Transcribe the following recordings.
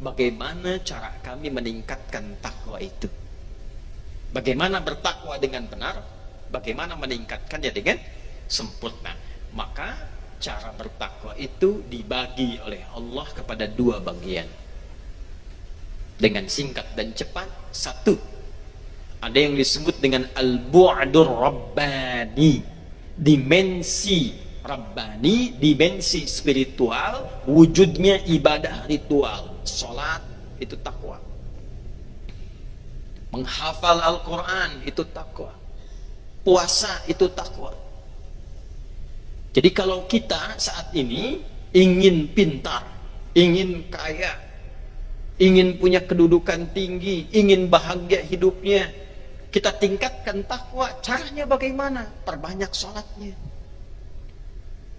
bagaimana cara kami meningkatkan takwa itu. Bagaimana bertakwa dengan benar, bagaimana meningkatkannya dengan sempurna. Maka cara bertakwa itu dibagi oleh Allah kepada dua bagian. Dengan singkat dan cepat, satu, ada yang disebut dengan al-bu'dur rabbani, dimensi rabbani, dimensi spiritual, wujudnya ibadah ritual. Salat itu takwa, menghafal Al-Quran itu takwa, puasa itu takwa. Jadi kalau kita saat ini ingin pintar, ingin kaya, ingin punya kedudukan tinggi, ingin bahagia hidupnya, kita tingkatkan takwa. Caranya bagaimana? Perbanyak sholatnya.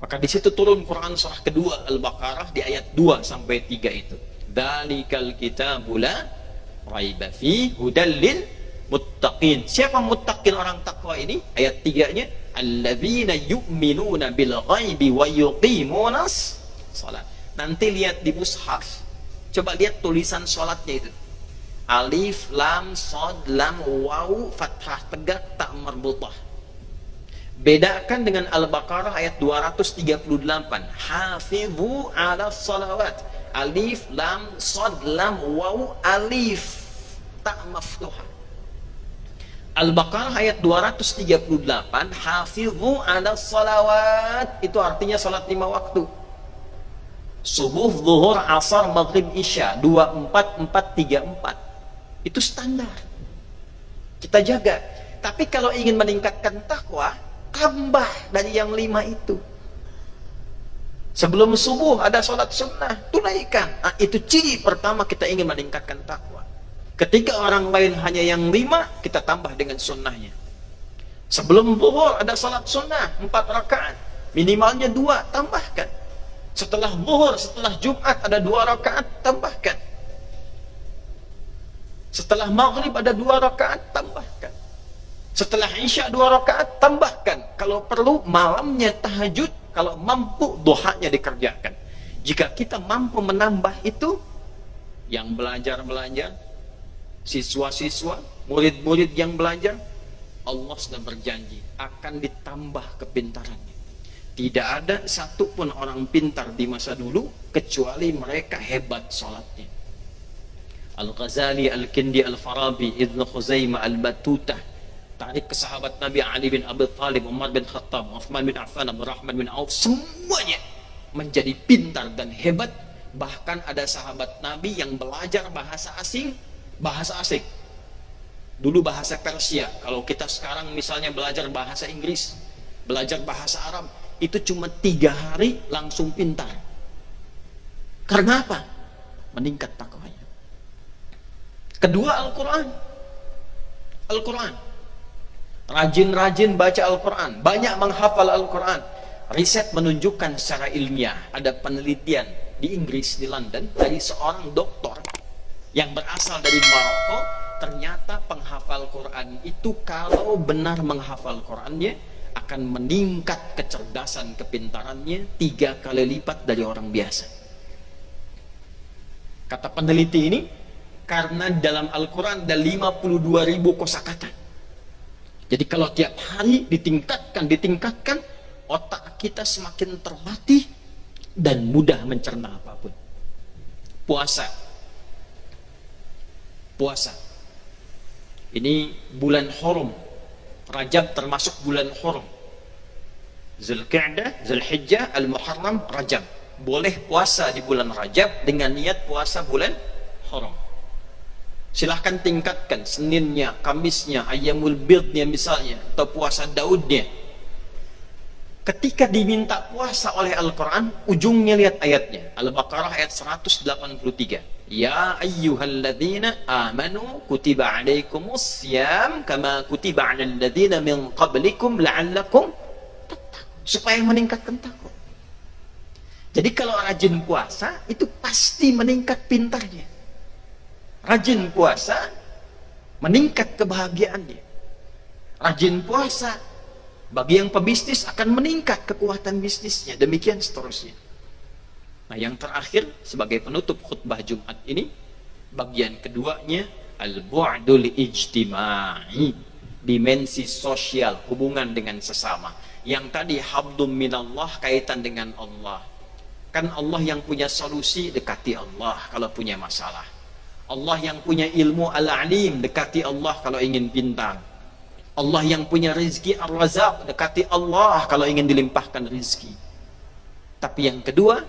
Maka di situ turun Quran surah kedua Al-Baqarah di ayat 2 sampai 3 itu. Dzalikal kitabu la raiba fi hudal lil muttaqin. Siapa muttaqin, orang takwa ini? Ayat 3-nya, alladzina yu'minuna bil ghaibi wa yuqimunas shalah. Nanti lihat di mushaf. Coba lihat tulisan salatnya itu. Alif, lam, shad, lam, waw, fathah tegak, ta marbutah. Bedakan dengan Al-Baqarah ayat 238. Hafizu ala salawat. Alif, lam, shad, lam, waw, alif, ta maftuhah. Al-Baqarah ayat 238. Hafizu ala salawat. Itu artinya salat 5 waktu. Subuh, zuhur, asar, maghrib, isya. 2-4-4-3-4. Itu standar. Kita jaga. Tapi kalau ingin meningkatkan takwa, tambah dari yang 5 itu. Sebelum subuh ada sholat sunnah, tunaikan. Nah, itu ciri pertama kita ingin meningkatkan takwa. Ketika orang lain hanya yang 5, kita tambah dengan sunnahnya. Sebelum zuhur ada sholat sunnah 4 rakaat, minimalnya 2, tambahkan. Setelah zuhur, setelah Jumat ada 2 rakaat, tambahkan. Setelah maghrib ada 2 rakaat, tambahkan. Setelah isya 2 rakaat, tambahkan. Kalau perlu malamnya tahajud, kalau mampu duhanya dikerjakan. Jika kita mampu menambah itu, yang belajar-belajar, siswa-siswa, murid-murid yang belajar, Allah sudah berjanji akan ditambah kepintarannya. Tidak ada satupun orang pintar di masa dulu kecuali mereka hebat sholatnya. Al-Ghazali, Al-Kindi, Al-Farabi, Ibn Khuzaimah, Al-Batutah, tarik ke sahabat Nabi Ali bin Abi Thalib, Umar bin Khattab, Uthman bin Affan, Abdurrahman bin Auf, semuanya menjadi pintar dan hebat. Bahkan ada sahabat Nabi yang belajar bahasa asing. Dulu bahasa Persia. Kalau kita sekarang misalnya belajar bahasa Inggris, belajar bahasa Arab, itu cuma 3 hari langsung pintar. Karena apa? Meningkat takwanya. Kedua, Al-Quran. Rajin-rajin baca Al-Quran, banyak menghafal Al-Quran. Riset menunjukkan secara ilmiah, ada penelitian di Inggris, di London, dari seorang dokter yang berasal dari Maroko. Ternyata penghafal Quran itu kalau benar menghafal Qurannya akan meningkat kecerdasan kepintarannya 3 kali lipat dari orang biasa. Kata peneliti ini, karena dalam Al-Quran ada 52.000 kosakata. Jadi kalau tiap hari ditingkatkan, otak kita semakin terlatih dan mudah mencerna apapun. Puasa. Ini bulan Hurum. Rajab termasuk bulan Hurum. Zulqa'dah, Zulhijjah, Al-Muharram, Rajab. Boleh puasa di bulan Rajab dengan niat puasa bulan Hurum. Silahkan tingkatkan Seninnya, Kamisnya, Ayyamul Bidnya misalnya, atau puasa Daudnya. Ketika diminta puasa oleh Al-Quran, ujungnya lihat ayatnya. Al-Baqarah ayat 183. Ya ayyuhalladzina amanu kutiba alaikumus siyam kama kutiba alal ladzina min qablikum la'allakum tattaqun. Supaya meningkatkan takwa. Jadi kalau rajin puasa, itu pasti meningkat pintarnya. Rajin puasa meningkat kebahagiaannya. Rajin puasa bagi yang pebisnis akan meningkat kekuatan bisnisnya. Demikian seterusnya. Nah, yang terakhir sebagai penutup khutbah Jumat ini, bagian keduanya al-bu'dul ijtima'i, dimensi sosial, hubungan dengan sesama. Yang tadi habdum minallah, kaitan dengan Allah. Kan Allah yang punya solusi, dekati Allah kalau punya masalah. Allah yang punya ilmu al-alim, dekati Allah kalau ingin pintar. Allah yang punya rizki ar-razaq, dekati Allah kalau ingin dilimpahkan rizki. Tapi yang kedua,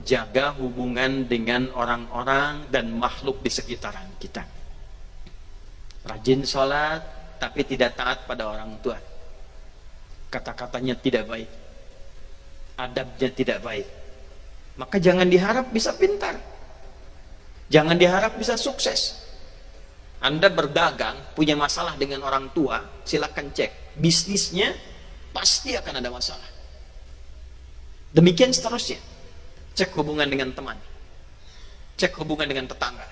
jaga hubungan dengan orang-orang dan makhluk di sekitaran kita. Rajin sholat, tapi tidak taat pada orang tua. Kata-katanya tidak baik, adabnya tidak baik. Maka jangan diharap bisa pintar, jangan diharap bisa sukses. Anda berdagang, punya masalah dengan orang tua, silakan cek bisnisnya, pasti akan ada masalah. Demikian seterusnya. Cek hubungan dengan teman, cek hubungan dengan tetangga.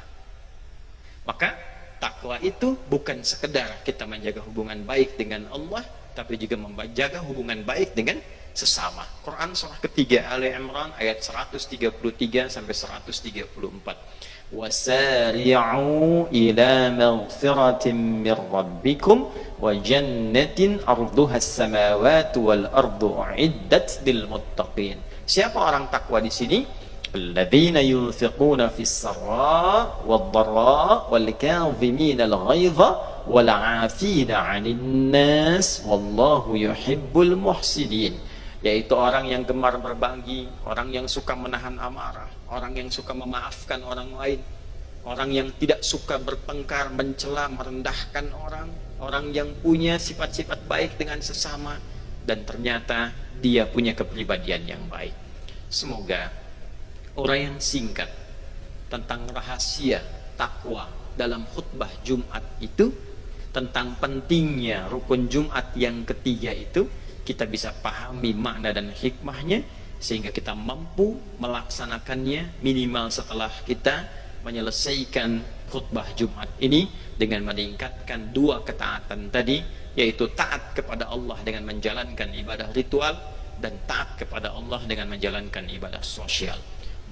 Maka takwa itu bukan sekedar kita menjaga hubungan baik dengan Allah, tapi juga menjaga hubungan baik dengan sesama. Quran surah ketiga Ali Imran ayat 133 sampai 134. Wasari'u ila maghfiratin min rabbikum wa jannatin arduha as-samawati wal ardu uiddat lil muttaqin. Siapa orang takwa di sini? Alladzina yunfiquna fis sarra wad dharra wal kadhimina al ghaidha wal 'afina 'anil nas wallahu yuhibbul muhsinin. Yaitu orang yang gemar berbagi, orang yang suka menahan amarah, orang yang suka memaafkan orang lain, orang yang tidak suka bertengkar, mencela, merendahkan orang, orang yang punya sifat-sifat baik dengan sesama, dan ternyata dia punya kepribadian yang baik. Semoga uraian singkat tentang rahasia takwa dalam khutbah Jumat itu, tentang pentingnya rukun Jumat yang ketiga itu, kita bisa pahami makna dan hikmahnya, sehingga kita mampu melaksanakannya minimal setelah kita menyelesaikan khutbah Jumat ini dengan meningkatkan dua ketaatan tadi, yaitu taat kepada Allah dengan menjalankan ibadah ritual dan taat kepada Allah dengan menjalankan ibadah sosial.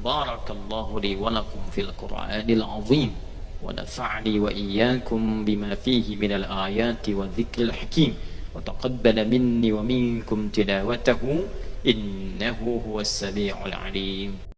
Barakallahu li wa lakum fil Qur'anil azim wa nafa'ni wa iyyakum bima fihi minal ayati wa dzikril hakim wa taqabbala minni wa minkum tilawatahu innahu huwas sami'ul alim.